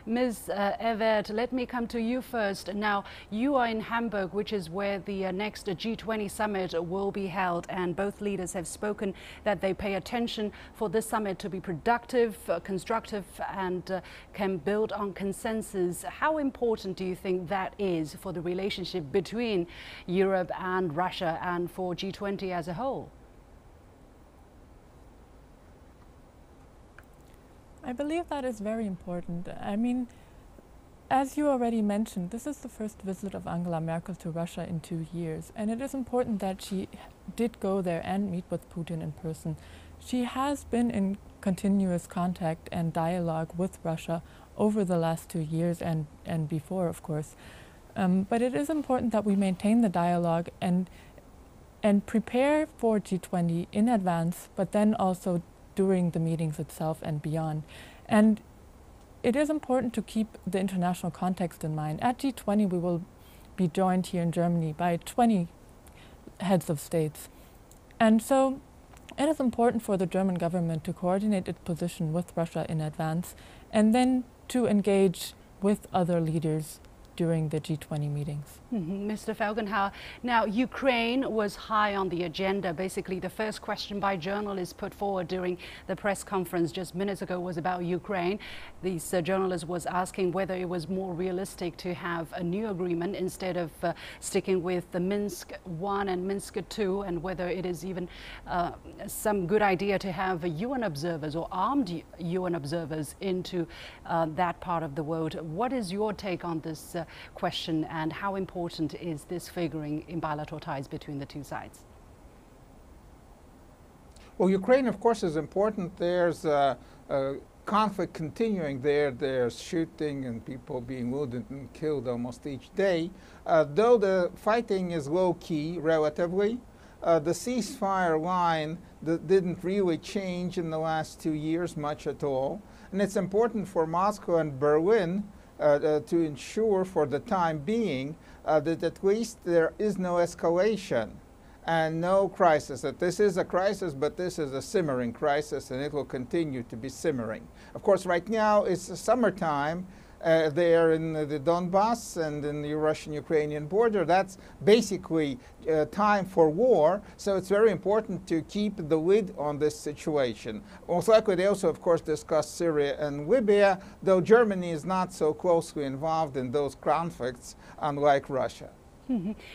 Ms. Ewert, let me come to you first. Now, you are in Hamburg, which is where the next G20 summit will be held, and both leaders have spoken that they pay attention for this summit to be productive, constructive, and can build on consensus. How important do you think that is for the relationship between Europe and Russia and for G20 as a whole? I believe that is very important. I mean, as you already mentioned, this is the first visit of Angela Merkel to Russia in 2 years, and it is important that she did go there and meet with Putin in person. She has been in continuous contact and dialogue with Russia over the last 2 years and before, of course. But it is important that we maintain the dialogue and prepare for G20 in advance, but then also during the meetings itself and beyond. And it is important to keep the international context in mind. At G20, we will be joined here in Germany by 20 heads of states. And so it is important for the German government to coordinate its position with Russia in advance and then to engage with other leaders during the G20 meetings. Mr. Felgenhauer, now Ukraine was high on the agenda. Basically, the first question by journalists put forward during the press conference just minutes ago was about Ukraine. These journalist was asking whether it was more realistic to have a new agreement instead of sticking with the Minsk I and Minsk II, and whether it is even some good idea to have UN observers or armed UN observers into that part of the world. What is your take on this question, and how important is this figuring in bilateral ties between the two sides? Well, Ukraine, of course, is important. There's a conflict continuing there. There's shooting and people being wounded and killed almost each day. Though the fighting is low-key, relatively, the ceasefire line didn't really change in the last 2 years much at all. And it's important for Moscow and Berlin to ensure for the time being that at least there is no escalation and no crisis. That this is a crisis, but this is a simmering crisis, and it will continue to be simmering. Of course, right now it's summertime there in the Donbass and in the Russian-Ukrainian border. That's basically time for war, so it's very important to keep the lid on this situation. Most likely they also, of course, discuss Syria and Libya, though Germany is not so closely involved in those conflicts, unlike Russia.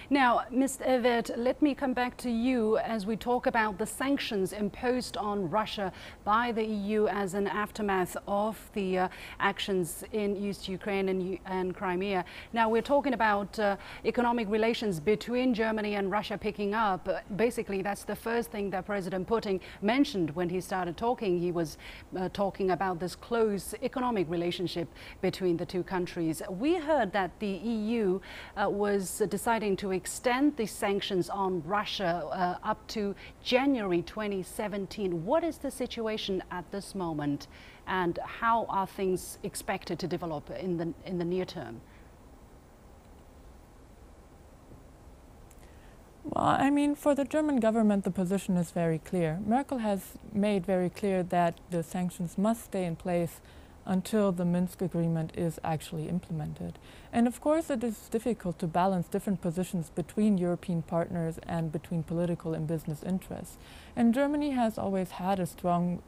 Now, Ms. Ewert, let me come back to you as we talk about the sanctions imposed on Russia by the EU as an aftermath of the actions in East Ukraine and Crimea. Now, we're talking about economic relations between Germany and Russia picking up. Basically, that's the first thing that President Putin mentioned when he started talking. He was talking about this close economic relationship between the two countries. We heard that the EU was deciding to extend the sanctions on Russia up to January 2017. What is the situation at this moment, and how are things expected to develop in the near term? Well, I mean, for the German government, the position is very clear. Merkel has made very clear that the sanctions must stay in place until the Minsk agreement is actually implemented. And of course it is difficult to balance different positions between European partners and between political and business interests. And Germany has always had a strong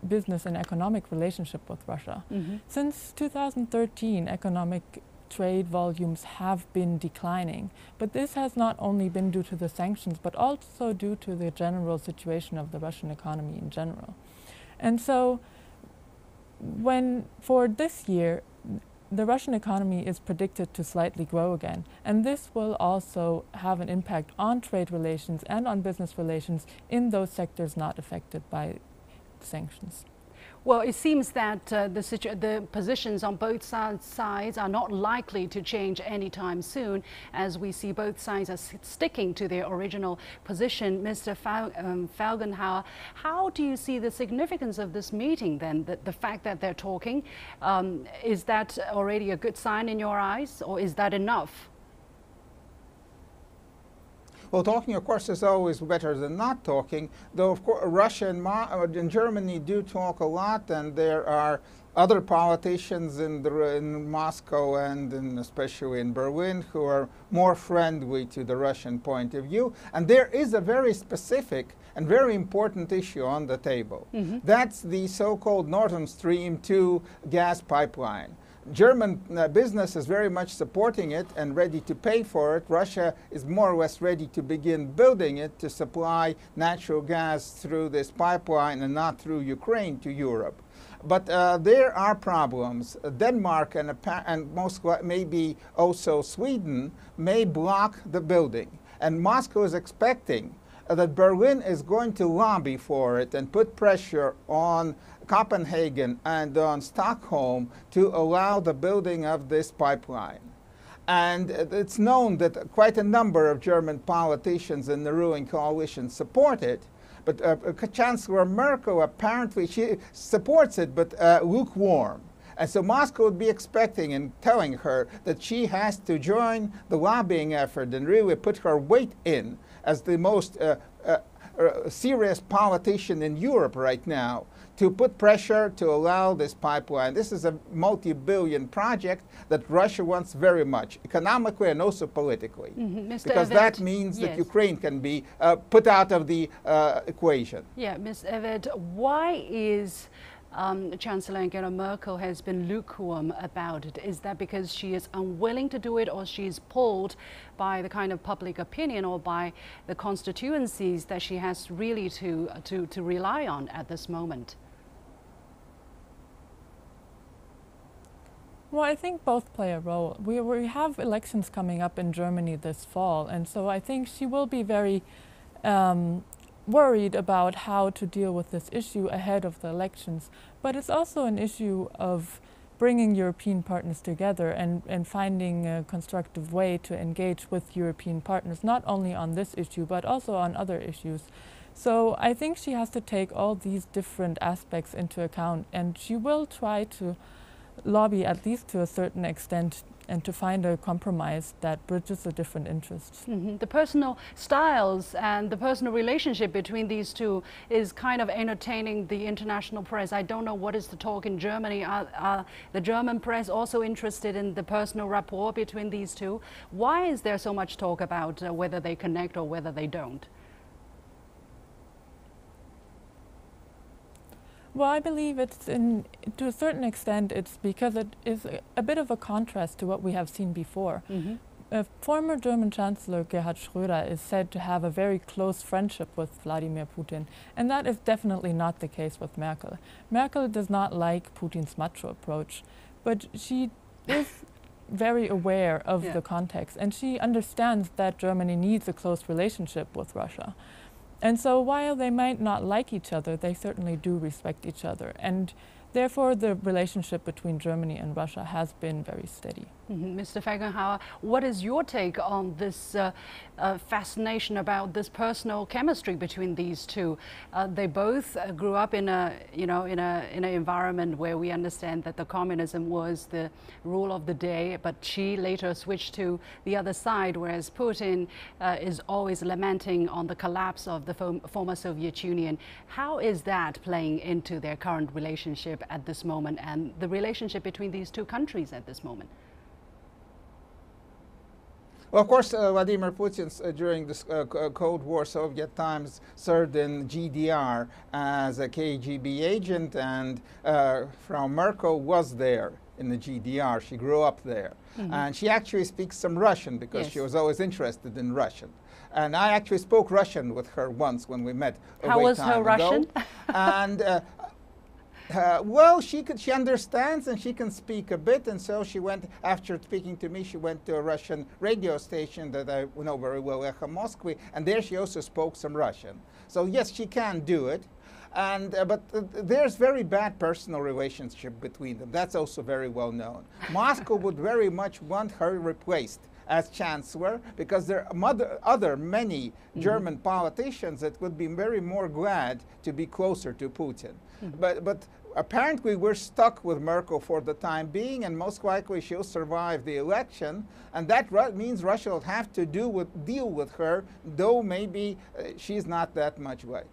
business and economic relationship with Russia. Since 2013, economic trade volumes have been declining, but this has not only been due to the sanctions, but also due to the general situation of the Russian economy in general. And so for this year, the Russian economy is predicted to slightly grow again, and this will also have an impact on trade relations and on business relations in those sectors not affected by sanctions. Well, it seems that the positions on both sides are not likely to change anytime soon, as we see both sides are sticking to their original position. Mr. Felgenhauer, how do you see the significance of this meeting then? The fact that they're talking, is that already a good sign in your eyes, or is that enough? Well, talking, of course, is always better than not talking, though, of course, Russia and Germany do talk a lot, and there are other politicians in Moscow and especially in Berlin who are more friendly to the Russian point of view. And there is a very specific and very important issue on the table. That's the so-called Nord Stream 2 gas pipeline. German business is very much supporting it and ready to pay for it. Russia is more or less ready to begin building it to supply natural gas through this pipeline and not through Ukraine to Europe. But there are problems. Denmark and most maybe also Sweden may block the building. And Moscow is expecting that Berlin is going to lobby for it and put pressure on Copenhagen and on Stockholm to allow the building of this pipeline. And it's known that quite a number of German politicians in the ruling coalition support it. But Chancellor Merkel, apparently, she supports it, but lukewarm. And so Moscow would be expecting and telling her that she has to join the lobbying effort and really put her weight in as the most serious politician in Europe right now to put pressure to allow this pipeline. This is a multi-billion project that Russia wants very much, economically and also politically. Because that means that Ukraine can be put out of the equation. Yeah, Ms. Ewert, why is Chancellor Angela Merkel has been lukewarm about it? Is that because she is unwilling to do it, or she's pulled by the kind of public opinion or by the constituencies that she has really to rely on at this moment? Well, I think both play a role. We have elections coming up in Germany this fall, and so I think she will be very worried about how to deal with this issue ahead of the elections. But it's also an issue of bringing European partners together and finding a constructive way to engage with European partners, not only on this issue, but also on other issues. So I think she has to take all these different aspects into account, and she will try to lobby, at least to a certain extent, and to find a compromise that bridges the different interests. The personal styles and the personal relationship between these two is kind of entertaining the international press. I don't know what is the talk in Germany. Are the German press also interested in the personal rapport between these two? Why is there so much talk about whether they connect or whether they don't? Well, I believe to a certain extent, it's because it is a bit of a contrast to what we have seen before. Former German Chancellor Gerhard Schröder is said to have a very close friendship with Vladimir Putin, and that is definitely not the case with Merkel. Merkel does not like Putin's macho approach, but she is very aware of the context, and she understands that Germany needs a close relationship with Russia. And so while they might not like each other, they certainly do respect each other. And therefore, the relationship between Germany and Russia has been very steady. Mr. Felgenhauer, what is your take on this fascination about this personal chemistry between these two? They both grew up in in an environment where we understand that the communism was the rule of the day, but she later switched to the other side, whereas Putin is always lamenting on the collapse of the former Soviet Union. How is that playing into their current relationship at this moment and the relationship between these two countries at this moment? Well, of course, Vladimir Putin, during the Cold War Soviet times, served in GDR as a KGB agent, and Frau Merkel was there in the GDR. She grew up there. And she actually speaks some Russian because she was always interested in Russian. And I actually spoke Russian with her once when we met. How was her Russian? And well, she understands and she can speak a bit, and so she went, after speaking to me, she went to a Russian radio station that I know very well, Echo Moskvy, and there she also spoke some Russian. So yes, she can do it. And but there's very bad personal relationship between them. That's also very well known. Moscow would very much want her replaced as chancellor, because there are many German politicians that would be very more glad to be closer to Putin. But apparently we're stuck with Merkel for the time being, and most likely she'll survive the election, and that means Russia will have to deal with her, though maybe she's not that much liked.